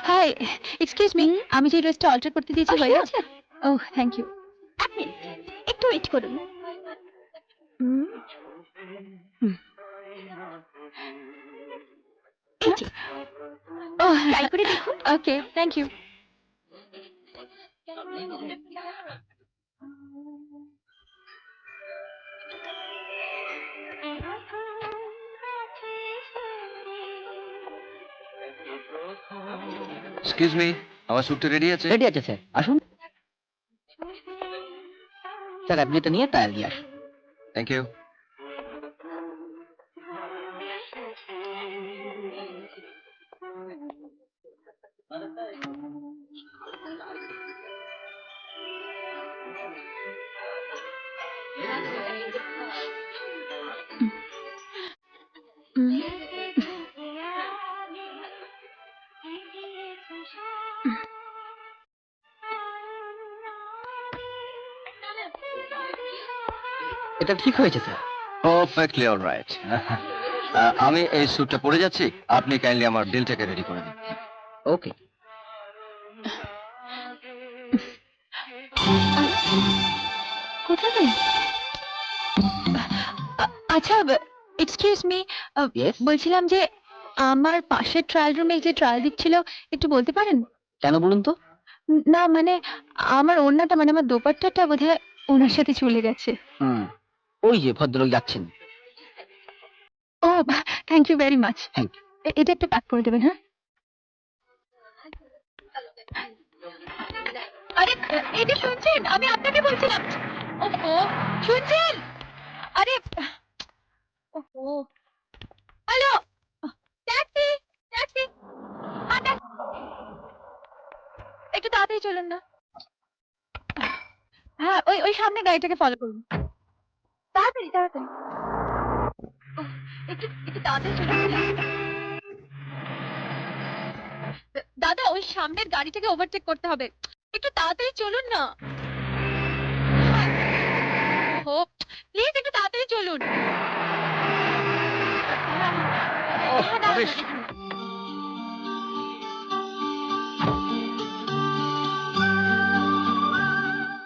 High, excuse me, আমি যে ড্রেসটা অল্টার করতে দিয়েছি হয়ে ভাইয়া। গেছে? ওহ, থ্যাংক ইউ। এক মিনিট, একটু ওয়েট করুন। হুম, হুম। এই যে, ওহ, ট্রাই করে দেখুন। Okay, thank you. Excuse me, আমার স্যুটটা রেডি আছে? রেডি আছে স্যার, আসুন। স্যার আপনি এটা নিয়ে ট্রায়াল দিয়ে আসুন। Thank you. হুম। এটা ঠিক হয়েছে স্যার। Perfectly alright. আমি এই স্যুটটা পরে যাচ্ছি, আপনি কাইন্ডলি আমার ডিলটাকে রেডি করে দিন। ওকে। কোথায় গেল? আচ্ছা, এক্সকিউজ মি, Yes? বলছিলাম যে আমার পাশের ট্রায়াল রুমে যে ট্রায়াল দিচ্ছিল, একটু বলতে পারেন? কেন বলুন তো? না মানে আমার ওড়নাটা, মানে আমার দোপাট্টাটা বোধহয় ওনার সাথে চলে গেছে। হুম, ওই যে ভদ্রলোক যাচ্ছেন। ও, thank you very much. Thank you. এটা একটু প্যাক করে দেবেন, হ্যাঁ? আরে, এটা শুনছেন? আমি আপনাকে বলছিলাম। ওহো, শুনছেন? আরে, ওহো, হ্যালো, ট্যাক্সি, ট্যাক্সি, একটু তাড়াতাড়ি চলুন না। হ্যাঁ, ওই ওই সামনে গাড়িটাকে ফলো করুন। তাড়াতাড়ি, তাড়াতাড়ি। ওহ, একটু একটু তাড়াতাড়ি চলুন please। দাদা, ওই সামনের গাড়িটাকে ওভারটেক করতে হবে। একটু তাড়াতাড়ি চলুন না। ও, প্লিজ একটু তাড়াতাড়ি চলুন। হ্যাঁ, দাঁড়ান, বেশ। এখানে।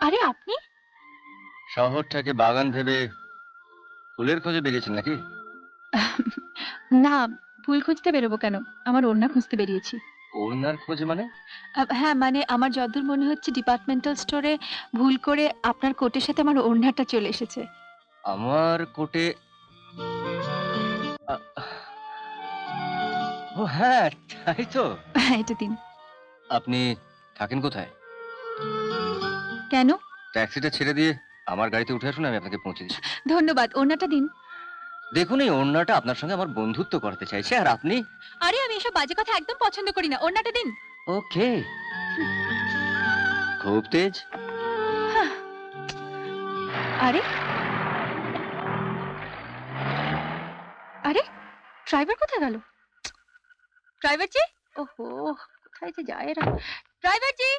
আরে আপনি? শহরটাকে বাগান ভেবে ফুলের খোঁজে বেরিয়েছেন নাকি? না, ফুল খুঁজতে বেরোবো কেন? আমার ওড়না খুঁজতে বেরিয়েছি। ওড়নার খোঁজে মানে? হ্যাঁ, মানে আমার যতদূর মনে হচ্ছে ডিপার্টমেন্টাল স্টোরে ভুল করে আপনার কোটের সাথে আমার ওড়নাটা চলে এসেছে। আমার কোটে আ, ও হ্যাঁ, তাই তো। হ্যাঁ, এটা দিন। আপনি থাকেন কোথায়? কেন? ট্যাক্সিটা ছেড়ে দিয়ে আমার গাড়িতে উঠে আসুন, আমি আপনাকে পৌঁছে দিচ্ছি। ধন্যবাদ, ওড়নাটা দিন। দেখুন, এই ওড়নাটা আপনার সঙ্গে আমার বন্ধুত্ব করতে চাইছে, আর আপনি? আরে, আমি এসব বাজে কথা একদম পছন্দ করি না। ওড়নাটা দিন। ওকে। খুব তেজ। হাহ। আরে, আরে, ড্রাইভার কোথায় গেল? ড্রাইভার জি, ওহো, কোথায় যে যায় এরা? ড্রাইভার জি,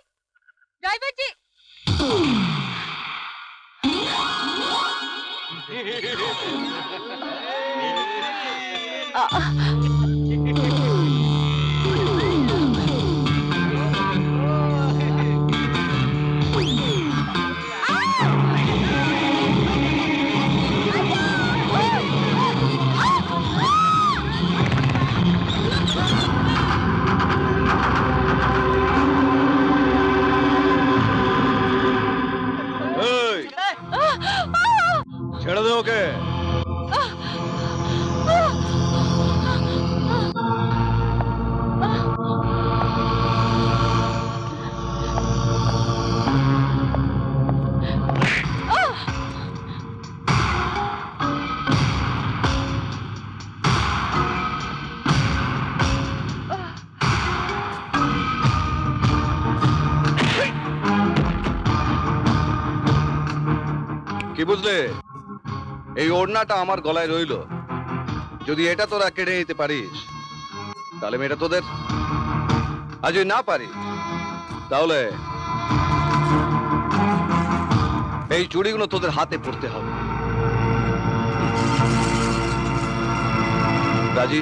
ড্রাইভার জি। আহ, এই, ছেড়ে দে ওকে। কি বুঝলে? এই ওড়নাটা আমার গলায় রইলো। যদি এটা তোরা কেড়ে নিতে পারিস, তাহলে মেয়েটা তোদের। আর যদি না পারিস, তাহলে এই চুড়িগুলো তোদের হাতে পড়তে হবে। রাজি?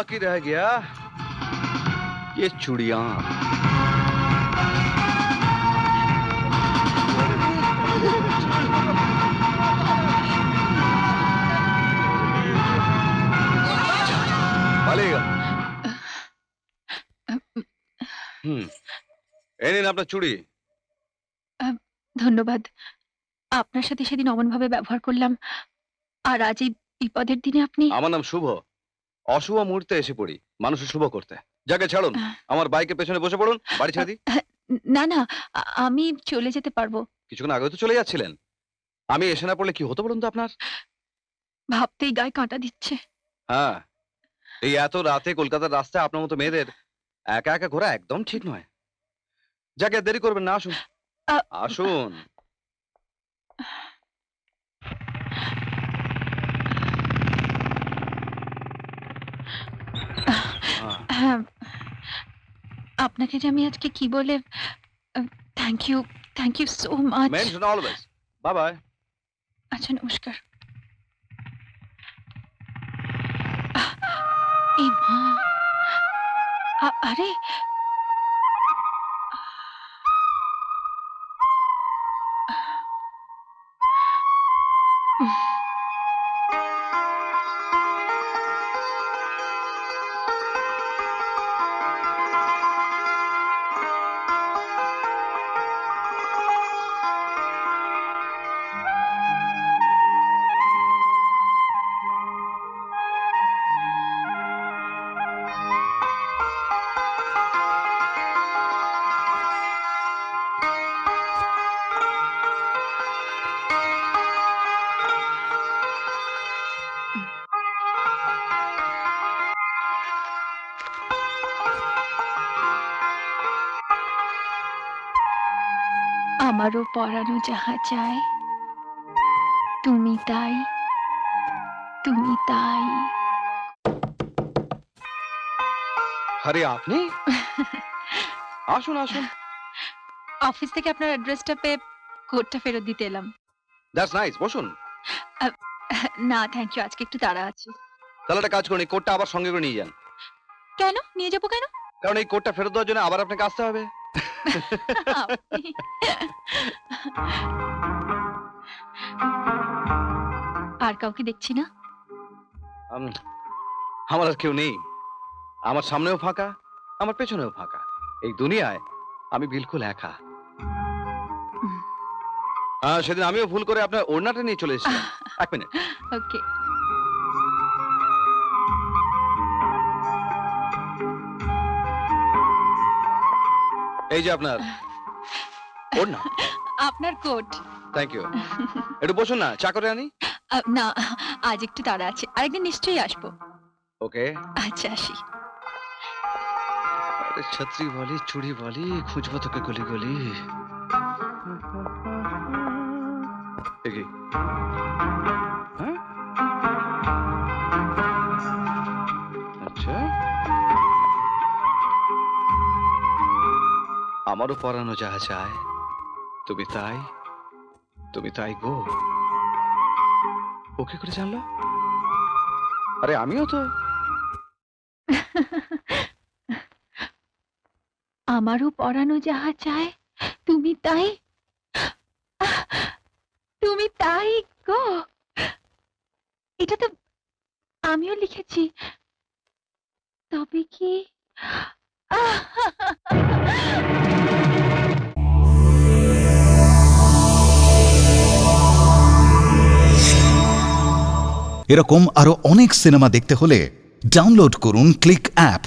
बाकी रह गया ये चूड़ियां। পালিয়ে গেল। এই নিন আপনার চুড়ি। ধন্যবাদ। আপনার সাথে সেদিন অমনভাবে ব্যবহার করলাম, আর আজ এই বিপদের দিনে আপনি। আমার নাম শুভ। অশুভ মুহূর্তে এসে পড়ি মানুষের শুভ করতে। যাকে ছাড়ুন, আমার বাইকের পেছনে বসে পড়ুন, বাড়ি ছেড়ে দিই। না না, আমি চলে যেতে পারবো। কিছুক্ষণ আগে তো চলে যাচ্ছিলেন। আমি এসে না পড়লে কি হতো বলুন তো আপনার? ভাবতেই গায়ে কাঁটা দিচ্ছে। হ্যাঁ, এই এত রাতে কলকাতার রাস্তায় আপনার মতো মেয়েদের একা একা ঘোরা একদম ঠিক নয়। যাকে আর দেরি করবেন না, আসুন আসুন। হ্যাঁ, আপনাকে যে আমি আজকে কি বলে thank you so much. Mention always. Bye bye. আচ্ছা, নমস্কার। এই মা, আরে আমারও পরানো যাহা চায়, তুমি তাই, তুমি তাই। আরে আপনি? আসুন আসুন। অফিস থেকে আপনার অ্যাড্রেসটা পেয়ে কোডটা ফেরত দিতে এলাম। দ্যাটস নাইস, বসুন। না থ্যাংক ইউ, আজকে একটু তাড়া আছে। তাহলে একটা কাজ করুন, এই কোটটা আবার সঙ্গে করে নিয়ে যান। কেন নিয়ে যাবো কেন? কারণ এই কোটটা ফেরত দেওয়ার জন্য আবার আপনাকে আসতে হবে। আপনি- আর কাউকে দেখছি না। আমার আর কেউ নেই। আমার সামনেও ফাঁকা, আমার পেছনেও ফাঁকা। এই দুনিয়ায় আমি বিলকুল একা। সেদিন আমিও ভুল করে আপনার ওড়নাটা নিয়ে চলে এসেছিলাম। এক মিনিট। ওকে। এই যে আপনার ওড়না। আপনার কোট। Thank you. একটু বসুন না, চা করে আনি। না, আজ একটু তাড়া আছে, আরেকদিন নিশ্চয়ই আসবো। ওকে। আচ্ছা, আসি। আরে ছত্রি বলি, চুড়ি বলি, খুঁজবো তোকে গলি গলি। দেখি। হ্যাঁ? আচ্ছা, আমারও পরানো যাহা চায়, তুমি তাই, তুমি তাই গো। ও কি করে জানলো? আরে আমিও তো। আমারও পরানো যাহা চায়, তুমি তাই, তুমি তাই গো। এটা তো আমিও লিখেছি, তবে কি? এরকম আরো অনেক সিনেমা দেখতে হলে ডাউনলোড করুন ক্লিক অ্যাপ।